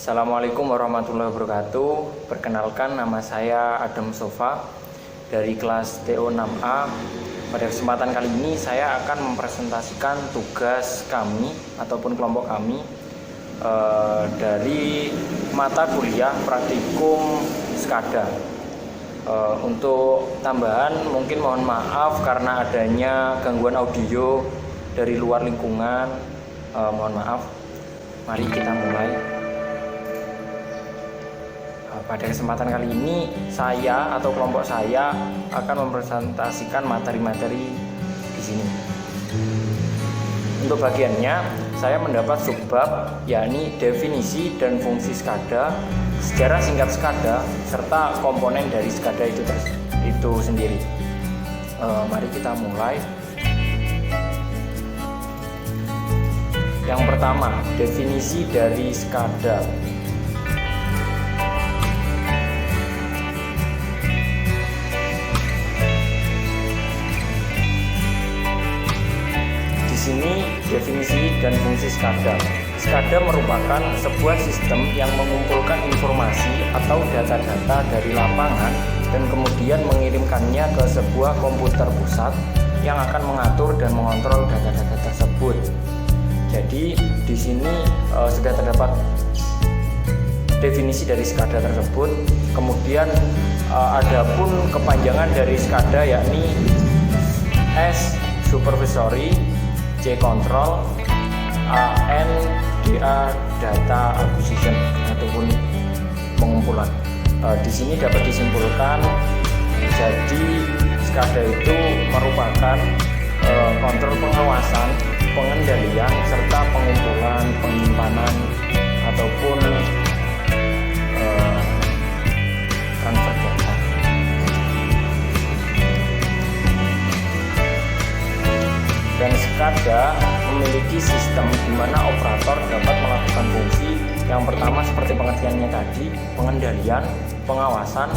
Assalamualaikum warahmatullahi wabarakatuh. Perkenalkan, nama saya Adam Sofa dari kelas TO 6A. Pada kesempatan kali ini saya akan mempresentasikan tugas kami ataupun kelompok kami dari mata kuliah praktikum SCADA. Untuk tambahan mungkin mohon maaf karena adanya gangguan audio dari luar lingkungan. Mohon maaf. Mari kita mulai. Pada kesempatan kali ini saya atau kelompok saya akan mempresentasikan materi-materi di sini. Untuk bagiannya saya mendapat subbab, yakni definisi dan fungsi SCADA, sejarah singkat SCADA, serta komponen dari SCADA itu sendiri. Mari kita mulai. Yang pertama, definisi dari SCADA. Di sini definisi dan fungsi SCADA. SCADA merupakan sebuah sistem yang mengumpulkan informasi atau data-data dari lapangan dan kemudian mengirimkannya ke sebuah komputer pusat yang akan mengatur dan mengontrol data-data tersebut. Jadi di sini sudah terdapat definisi dari SCADA tersebut. Kemudian ada pun kepanjangan dari SCADA, yakni S supervisory, C control, A N DA data acquisition ataupun pengumpulan. Di sini dapat disimpulkan, jadi SCADA itu merupakan kontrol pengawasan, pengendalian, serta pengumpulan, penyimpanan, ataupun transfer data. Dan SCADA memiliki sistem di mana operator dapat melakukan fungsi yang pertama seperti pengertiannya tadi, pengendalian, pengawasan,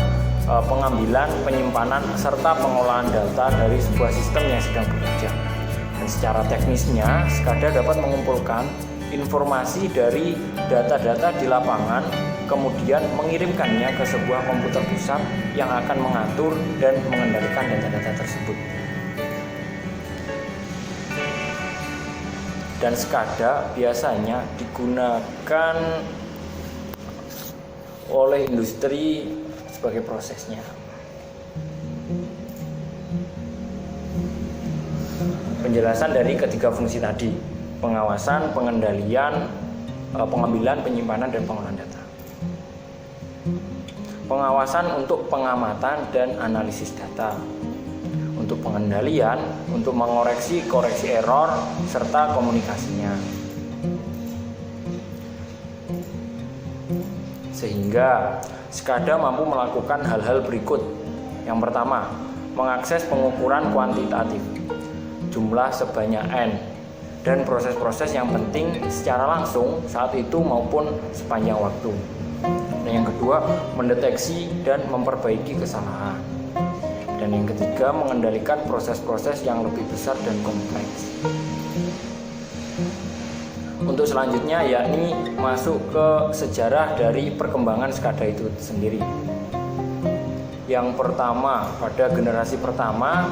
pengambilan, penyimpanan, serta pengolahan data dari sebuah sistem yang sedang bekerja. Dan secara teknisnya, SCADA dapat mengumpulkan informasi dari data-data di lapangan, kemudian mengirimkannya ke sebuah komputer pusat yang akan mengatur dan mengendalikan data-data tersebut. Dan SCADA biasanya digunakan oleh industri sebagai prosesnya. Penjelasan dari ketiga fungsi tadi: pengawasan, pengendalian, pengambilan, penyimpanan, dan pengolahan data. Pengawasan untuk pengamatan dan analisis data. Untuk pengendalian, untuk mengoreksi koreksi error, serta komunikasinya. Sehingga SCADA mampu melakukan hal-hal berikut. Yang pertama, mengakses pengukuran kuantitatif, jumlah sebanyak N, dan proses-proses yang penting secara langsung saat itu maupun sepanjang waktu. Dan yang kedua, mendeteksi dan memperbaiki kesalahan. Dan yang ketiga, mengendalikan proses-proses yang lebih besar dan kompleks. Untuk selanjutnya, yakni masuk ke sejarah dari perkembangan SCADA itu sendiri. Yang pertama, pada generasi pertama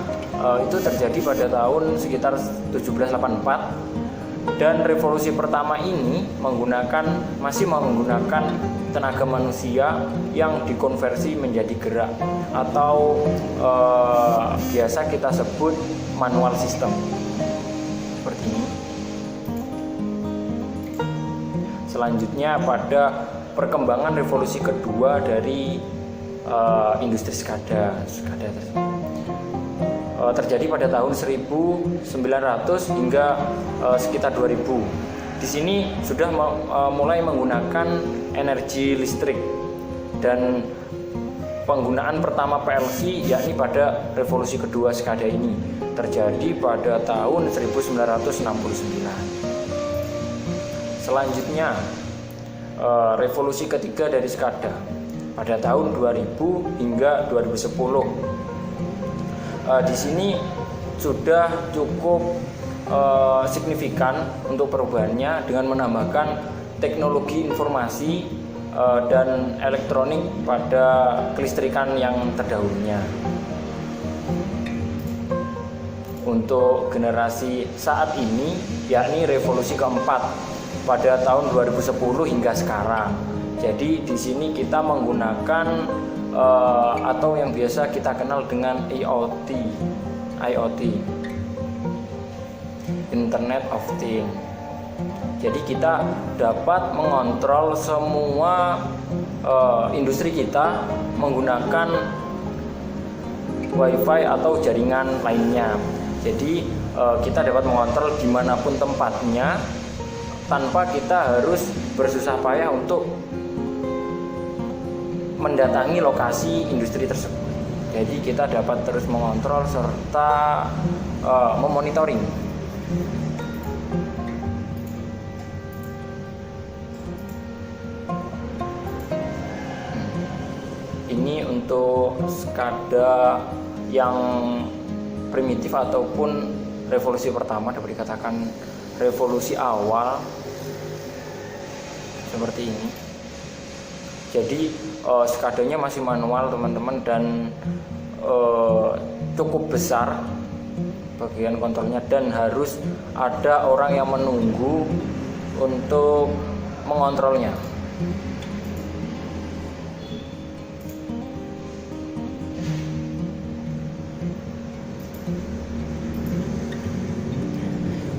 itu terjadi pada tahun sekitar 1784, dan revolusi pertama ini masih menggunakan tenaga manusia yang dikonversi menjadi gerak atau biasa kita sebut manual system seperti ini. Selanjutnya, pada perkembangan revolusi kedua dari industri SCADA terjadi pada tahun 1900 hingga sekitar 2000. Di sini sudah mulai menggunakan energi listrik, dan penggunaan pertama PLC yakni pada revolusi kedua SCADA ini terjadi pada tahun 1969. Selanjutnya, revolusi ketiga dari SCADA pada tahun 2000 hingga 2010. Di sini sudah cukup signifikan untuk perubahannya dengan menambahkan teknologi informasi dan elektronik pada kelistrikan yang terdahulunya. Untuk generasi saat ini, yakni revolusi keempat pada tahun 2010 hingga sekarang. Jadi di sini kita menggunakan atau yang biasa kita kenal dengan IoT, Internet of Things. Jadi kita dapat mengontrol semua industri kita menggunakan WiFi atau jaringan lainnya. Jadi kita dapat mengontrol dimanapun tempatnya tanpa kita harus bersusah payah untuk mendatangi lokasi industri tersebut. Jadi kita dapat terus mengontrol serta memonitoring. Ini untuk SCADA yang primitif ataupun revolusi pertama, dapat dikatakan revolusi awal seperti ini. Jadi SCADA-nya masih manual teman-teman, dan cukup besar bagian kontrolnya, dan harus ada orang yang menunggu untuk mengontrolnya.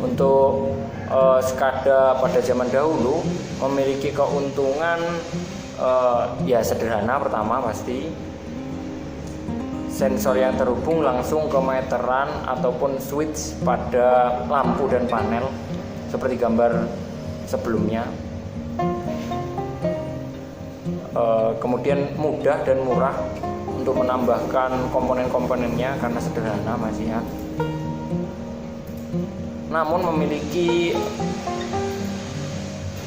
Untuk SCADA pada zaman dahulu memiliki keuntungan ya sederhana. Pertama pasti sensor yang terhubung langsung ke meteran ataupun switch pada lampu dan panel seperti gambar sebelumnya. Kemudian mudah dan murah untuk menambahkan komponen-komponennya karena sederhana masih ya. Namun memiliki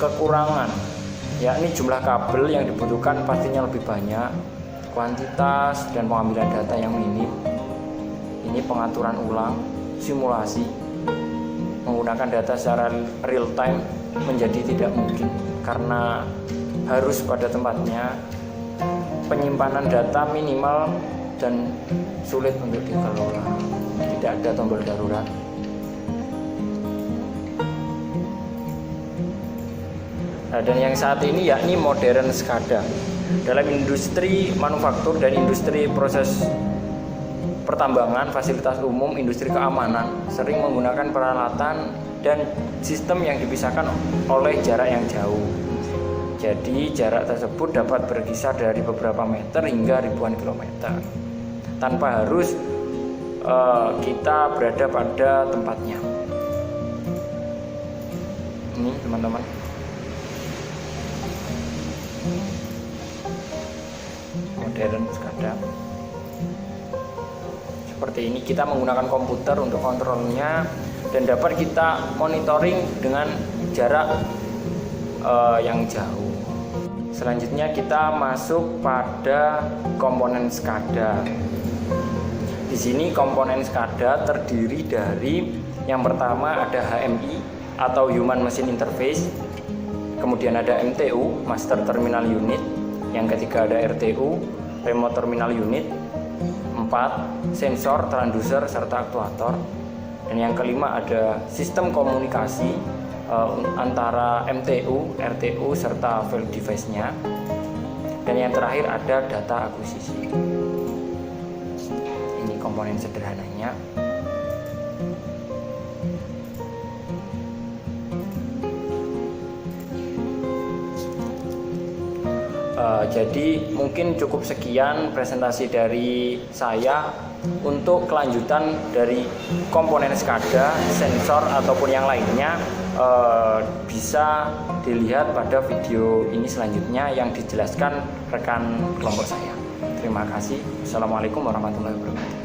kekurangan, yakni jumlah kabel yang dibutuhkan pastinya lebih banyak, kuantitas dan pengambilan data yang minim. Ini pengaturan ulang, simulasi, menggunakan data secara real time menjadi tidak mungkin karena harus pada tempatnya. Penyimpanan data minimal dan sulit untuk dikelola, tidak ada tombol darurat. Dan yang saat ini yakni modern SCADA dalam industri manufaktur dan industri proses pertambangan, fasilitas umum, industri keamanan sering menggunakan peralatan dan sistem yang dipisahkan oleh jarak yang jauh. Jadi jarak tersebut dapat berkisar dari beberapa meter hingga ribuan kilometer tanpa harus kita berada pada tempatnya. Ini teman-teman. Modern SCADA seperti ini, kita menggunakan komputer untuk kontrolnya dan dapat kita monitoring dengan jarak yang jauh. Selanjutnya kita masuk pada komponen SCADA. Di sini komponen SCADA terdiri dari yang pertama ada HMI atau Human Machine Interface, kemudian ada MTU, Master Terminal Unit, yang ketiga ada RTU, Remote Terminal Unit, 4 sensor, transducer, serta aktuator, dan yang kelima ada sistem komunikasi antara MTU, RTU, serta field device-nya, dan yang terakhir ada data akuisisi. Ini komponen sederhananya. Jadi mungkin cukup sekian presentasi dari saya. Untuk kelanjutan dari komponen SCADA, sensor ataupun yang lainnya bisa dilihat pada video ini selanjutnya yang dijelaskan rekan kelompok saya. Terima kasih. Assalamualaikum warahmatullahi wabarakatuh.